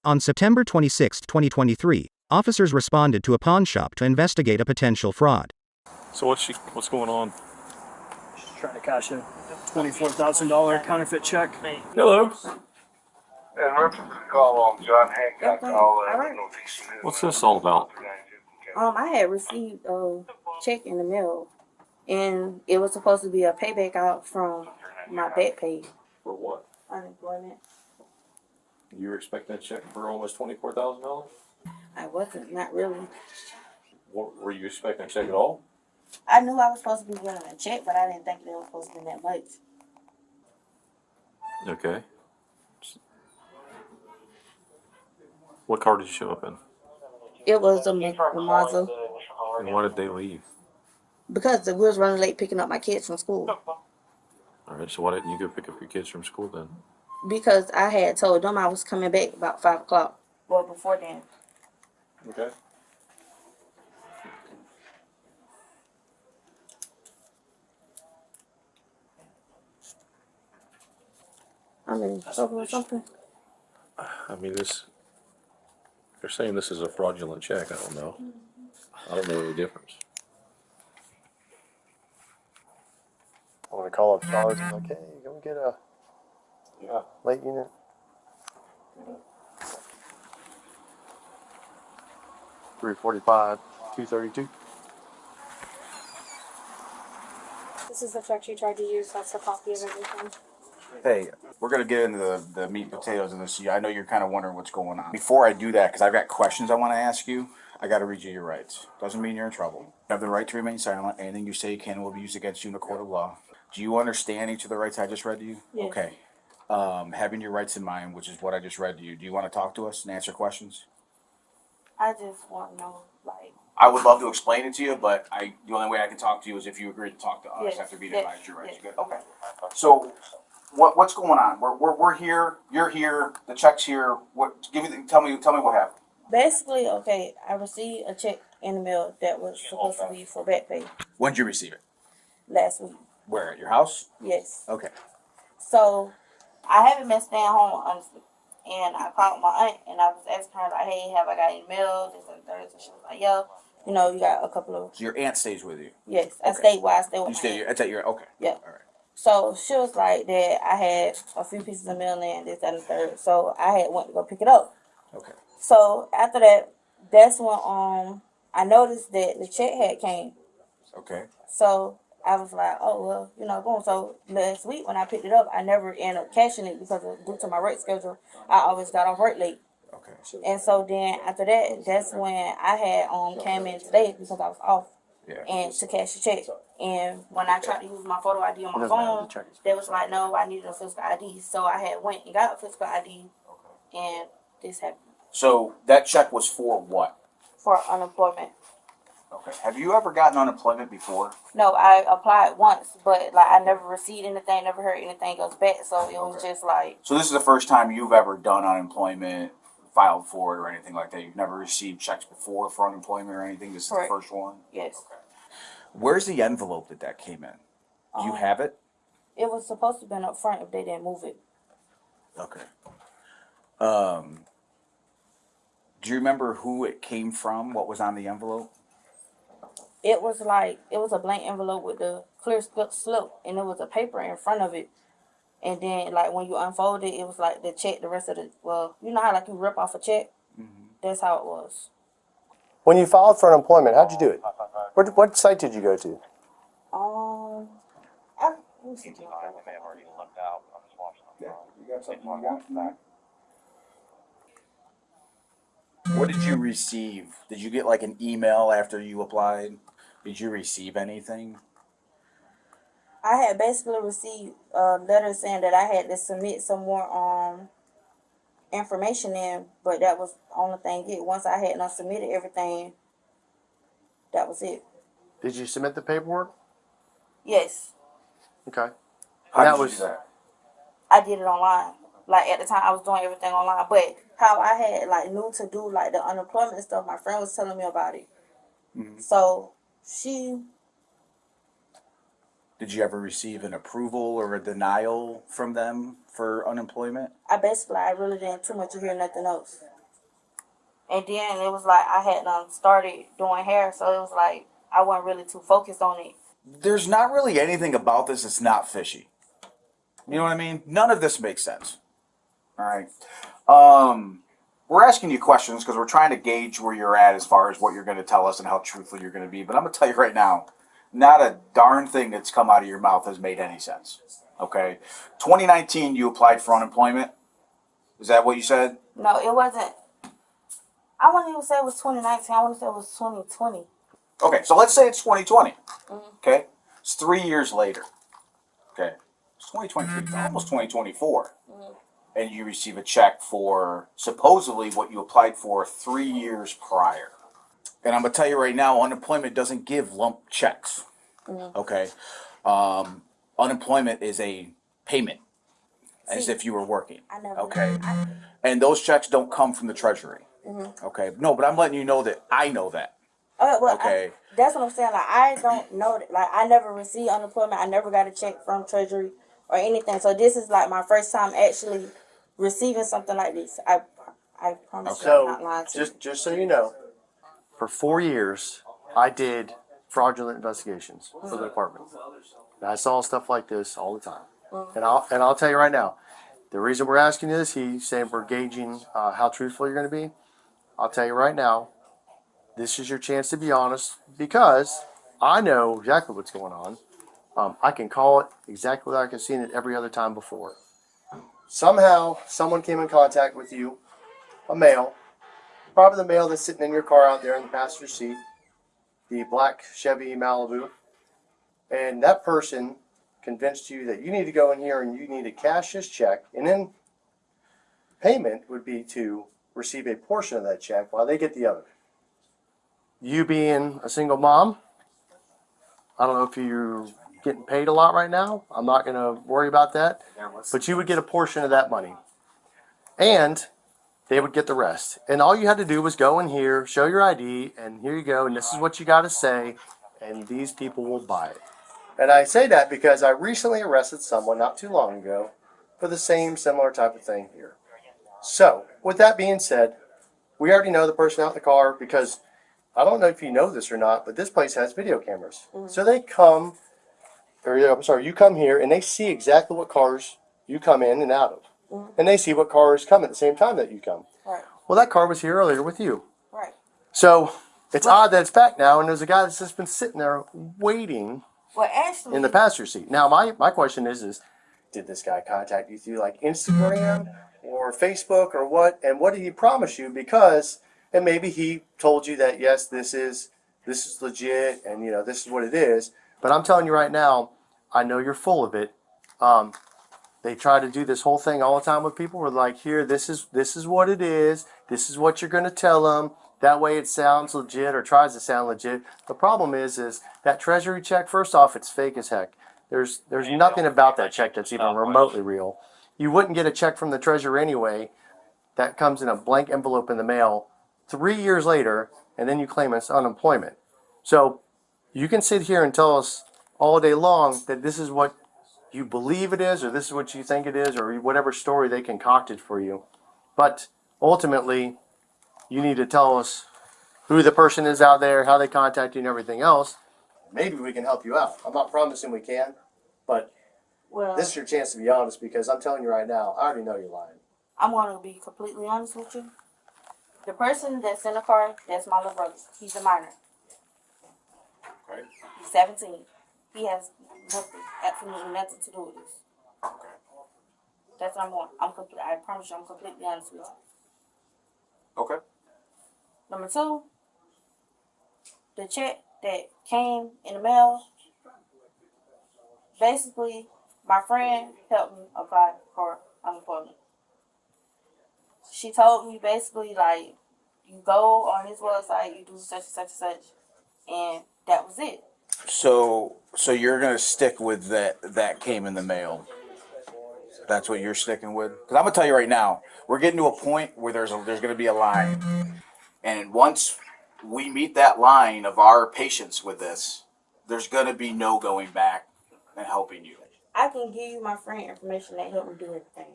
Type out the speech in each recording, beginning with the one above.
On September 26, 2023, officers responded to a pawn shop to investigate a potential fraud. So what's going on? She's trying to cash a $24,000 counterfeit check. Hello. And we're call on John Hancock. What's this all about? I had received a check in the mail, and it was supposed to be a payback out from my back pay. For what? Unemployment. You were expecting a check for almost $24,000? I wasn't, not really. Were you expecting a check at all? I knew I was supposed to be getting a check, but I didn't think it was supposed to be that much. Okay. What car did you show up in? It was a Mazda, And why did they leave? because we was running late picking up my kids from school. All right, so why didn't you go pick up your kids from school then? Because I had told them I was coming back about 5 o'clock. Well, before then. Okay. I'm in trouble or something. I mean, they're saying this is a fraudulent check. I don't know. I don't know the difference. I want to call up Charles and like, hey, go get a late unit. $345, $232. This is the check she tried to use. That's the copy of everything. Hey, we're going to get into the meat and potatoes of this. I know you're kind of wondering what's going on. Before I do that, because I've got questions I want to ask you, I got to read you your rights. Doesn't mean you're in trouble. You have the right to remain silent. Anything you say can and will be used against you in a court of law. Do you understand each of the rights I just read to you? Yes. Okay. Having your rights in mind, which is what I just read to you, do you want to talk to us and answer questions? I just want to know, like... I would love to explain it to you, but the only way I can talk to you is if you agree to talk to us Yes, after being yes, advised your rights. yes. Good. Okay. So, what's going on? We're here. You're here. The check's here. Tell me what happened. Basically, okay, I received a check in the mail that was supposed to be for back pay When did you receive it? last week. Where, at your house? Yes. Okay. So, I haven't been staying home, honestly. And I called my aunt, and I was asking her, like, hey, have I got any mail? This and that. And she was like, yeah. You know, you got a couple of... So your aunt stays with you? Yes. I Okay. stayed where I stayed with You my stay, aunt. it's at your, okay. Yeah. All right. So, she was like that I had a few pieces of mail in, this, that, and the third. So, I had went to go pick it up. Okay. So, after that, that's when I noticed that the check had came. Okay. So I was like, oh, well, you know, boom. So last week when I picked it up, I never ended up cashing it because due to my work schedule, I always got off work late. Okay. And so then after that, that's when I had came in today because I was off Yeah. and to cash the check. And when I tried to use my photo ID on my phone, they was like, no, I needed a physical ID. So I had went and got a physical ID, and this happened. So that check was for what? For unemployment. Okay. Have you ever gotten unemployment before? No, I applied once, but like I never received anything, never heard anything else back. So it was just like. So this is the first time you've ever done unemployment, filed for it, or anything like that. You've never received checks before for unemployment or anything. This is Correct. the first one. Yes. Okay. Where's the envelope that came in? Do you have it? It was supposed to have been up front if they didn't move it. Okay. Do you remember who it came from? What was on the envelope? It was a blank envelope with the clear slip, and there was a paper in front of it. And then, like, when you unfold it, it was like the check, the rest of the, well, you know how, like, you rip off a check? Mm-hmm. That's how it was. When you filed for unemployment, how'd you do it? What site did you go to? Let me see. Yeah, you got something on that? What did you receive? Did you get like an email after you applied? Did you receive anything? I had basically received a letter saying that I had to submit some more information in, but that was the only thing it. Once I had not submitted everything, that was it. Did you submit the paperwork? Yes. Okay. How did you do that? I did it online. Like, at the time, I was doing everything online. But how I had, like, knew to do, like, the unemployment stuff, my friend was telling me about it. Mm-hmm. So, Did you ever receive an approval or a denial from them for unemployment? I really didn't too much hear nothing else. And then it was like I had started doing hair, so it was like I wasn't really too focused on it. There's not really anything about this that's not fishy. You know what I mean? None of this makes sense. All right. We're asking you questions because we're trying to gauge where you're at as far as what you're going to tell us and how truthful you're going to be. But I'm going to tell you right now, not a darn thing that's come out of your mouth has made any sense. Okay? 2019, you applied for unemployment. Is that what you said? No, it wasn't. I wouldn't even say it was 2019. I want to say it was 2020. Okay, so let's say it's 2020. Okay? It's 3 years later. Okay? It's 2023, almost 2024. And you receive a check for supposedly what you applied for 3 years prior. And I'm going to tell you right now, unemployment doesn't give lump checks. Okay? Unemployment is a payment, as if you were working. I never. Okay? And those checks don't come from the Treasury. Okay? No, but I'm letting you know that I know that. Well, Okay. That's what I'm saying. Like, I don't know that. Like, I never received unemployment. I never got a check from Treasury or anything. So this is like my first time actually receiving something like this. I promise you, I'm not lying to you. Just so you know, for 4 years, I did fraudulent investigations for the department. And I saw stuff like this all the time. And I'll tell you right now, the reason we're asking you this, he's saying we're gauging how truthful you're going to be. I'll tell you right now, this is your chance to be honest because I know exactly what's going on. I can call it exactly like I've seen it every other time before. Somehow, someone came in contact with you, a male, probably the male that's sitting in your car out there in the passenger seat, the black Chevy Malibu, and that person convinced you that you need to go in here and you need to cash this check, and then payment would be to receive a portion of that check while they get the other. You being a single mom, I don't know if you're getting paid a lot right now. I'm not going to worry about that. But you would get a portion of that money. And they would get the rest. And all you had to do was go in here, show your ID, and here you go, and this is what you got to say, and these people will buy it. And I say that because I recently arrested someone not too long ago for the same similar type of thing here. So, with that being said, we already know the person out in the car because I don't know if you know this or not, but this place has video cameras. So they come, you come here and they see exactly what cars you come in and out of. And they see what cars come at the same time that you come. Right. Well, that car was here earlier with you. Right. So it's odd that it's back now and there's a guy that's just been sitting there waiting Well, actually, in the passenger seat. Now, my question is, did this guy contact you through like Instagram or Facebook or what? And what did he promise you? Because... And maybe he told you that, yes, this is legit and, this is what it is. But I'm telling you right now, I know you're full of it. They try to do this whole thing all the time with people. We're like, here, this is what it is. This is what you're going to tell them. That way it sounds legit or tries to sound legit. The problem is that Treasury check, first off, it's fake as heck. There's nothing about that check that's even remotely real. You wouldn't get a check from the Treasury anyway that comes in a blank envelope in the mail 3 years later, and then you claim it's unemployment. So you can sit here and tell us all day long that this is what you believe it is, or this is what you think it is, or whatever story they concocted for you. But ultimately, you need to tell us who the person is out there, how they contact you, and everything else. Maybe we can help you out. I'm not promising we can, but this is your chance to be honest because I'm telling you right now, I already know you're lying. I'm going to be completely honest with you. The person that's in the car, that's my little brother. He's a minor. Okay. He's 17. He has nothing, absolutely nothing to do with this. Okay. That's number one. I promise you, I'm completely honest with you. Okay. Number two, the check that came in the mail, basically, my friend helped me apply for unemployment. She told me basically, like, you go on his website, you do such and such and such, and that was it. So you're gonna stick with that came in the mail. That's what you're sticking with. Because I'm gonna tell you right now, we're getting to a point where there's gonna be a line, and once we meet that line of our patience with this, there's gonna be no going back and helping you. I can give you my friend information that helped me do everything.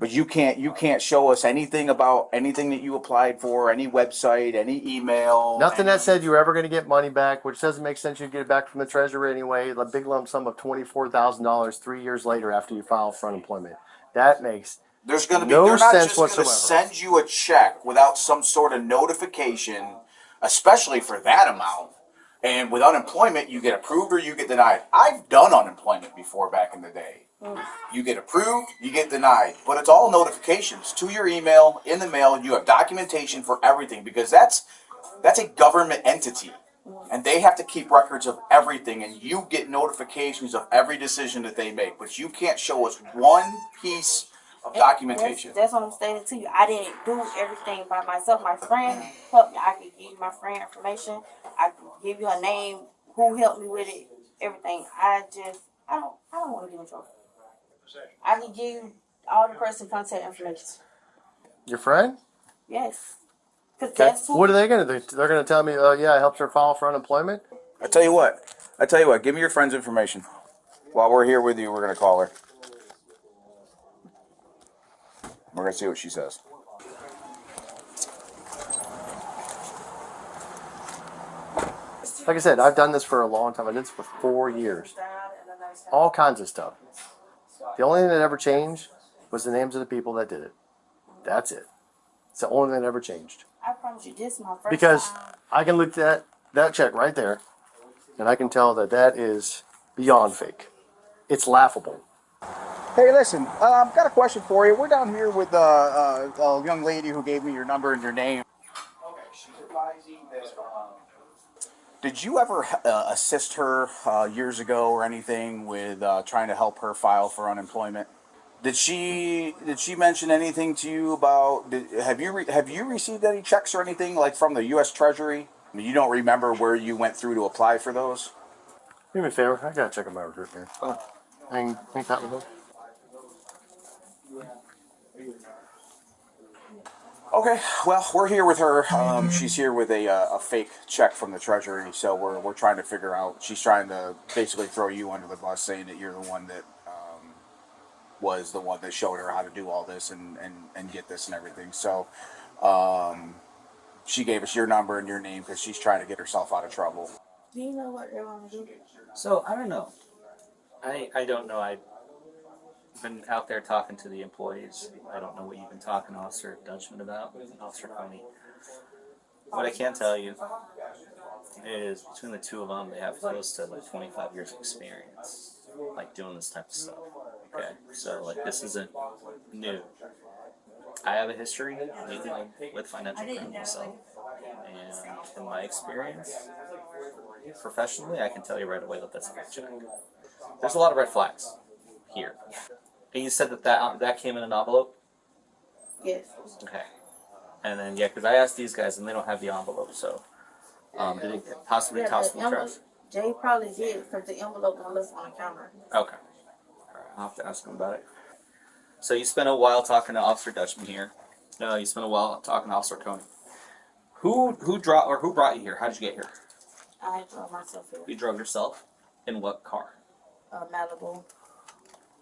But you can't show us anything about anything that you applied for, any website, any email. Nothing that said you were ever going to get money back, which doesn't make sense. You'd get it back from the treasurer anyway. The big lump sum of $24,000 3 years later after you file for unemployment. That makes There's going to be no they're not sense just going to whatsoever. send you a check without some sort of notification, especially for that amount. And with unemployment, you get approved or you get denied. I've done unemployment before back in the day. You get approved, you get denied, but it's all notifications to your email, in the mail. You have documentation for everything because that's a government entity, and they have to keep records of everything, and you get notifications of every decision that they make. But you can't show us one piece of documentation. That's what I'm stating to you. I didn't do everything by myself. My friend helped me. I could give you my friend information. I could give you her name, who helped me with it, everything. I don't want to get in trouble. I can give you all the person contact information. Your friend? Yes. Cause Okay. that's who. What are they going to do? They're going to tell me, yeah, I helped her file for unemployment? I tell you what. Give me your friend's information. While we're here with you, we're going to call her. We're going to see what she says. Like I said, I've done this for a long time. I did this for 4 years. All kinds of stuff. The only thing that ever changed was the names of the people that did it. That's it. It's the only thing that ever changed. I promise you, this is my first Because time. I can look at that check right there, and I can tell that that is beyond fake. It's laughable. Hey, listen, I've got a question for you. We're down here with a young lady who gave me your number and your name. Okay, she's advising that. Did you ever assist her years ago or anything with trying to help her file for unemployment? Did she mention anything to you about? Have you received any checks or anything like from the U.S. Treasury? I mean, you don't remember where you went through to apply for those? Do me a favor. I gotta check on my recruit here. Hang that with me. Okay, well, we're here with her. She's here with a fake check from the Treasury, so we're trying to figure out. She's trying to basically throw you under the bus, saying that you're the one that was the one that showed her how to do all this and get this and everything. So she gave us your number and your name because she's trying to get herself out of trouble. Do you know what they want to do? So I don't know. I don't know. I've been out there talking to the employees. I don't know what you've been talking to Officer Dutchman about, Officer Coney. What I can tell you is between the two of them, they have close to like 25 years of experience, like doing this type of stuff. Okay, so like this isn't new. I have a history dealing with financial crime myself, and in my experience, professionally, I can tell you right away that that's a fake check. There's a lot of red flags here. And you said that came in an envelope? Yes. Okay. And then, yeah, because I asked these guys and they don't have the envelope, so did it possibly toss in the trash? Jay probably did because the envelope was left on the counter. Okay. All right, I'll have to ask them about it. So you spent a while talking to Officer Dutchman here. No, you spent a while talking to Officer Coney. Who brought you here? How did you get here? I drove myself here. You drove yourself? In what car? Malibu.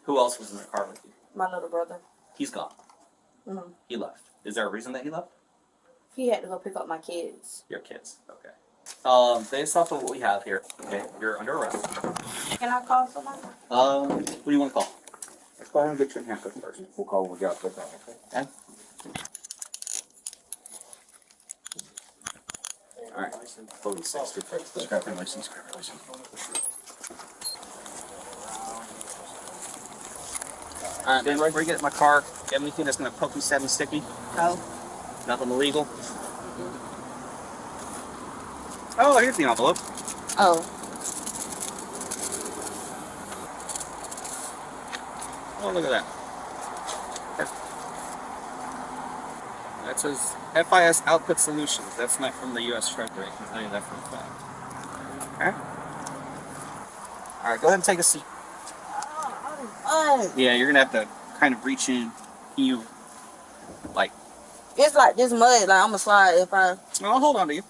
Who else was in the car with you? My little brother. He's gone. Mm-hmm. He left. Is there a reason that he left? He had to go pick up my kids. Your kids. Okay. Based off of what we have here, okay, you're under arrest. Can I call somebody? What do you want to call? Let's go ahead and get your handcuffs first. We'll call when we get out there. Okay. All right. Fully 60. Grab your license. All right, then right where you get in my car, you have anything that's going to poke me, stab me, stick me? No. Nothing illegal? Oh, here's the envelope. Oh. Oh, look at that. That says FIS Output Solutions. That's not from the U.S. Treasury. I can tell you that for a fact. Okay? All right, go ahead and take a seat. Yeah, you're going to have to kind of reach in. You, like... It's like this mud. Like, I'm going to slide if I... I'll hold on to you.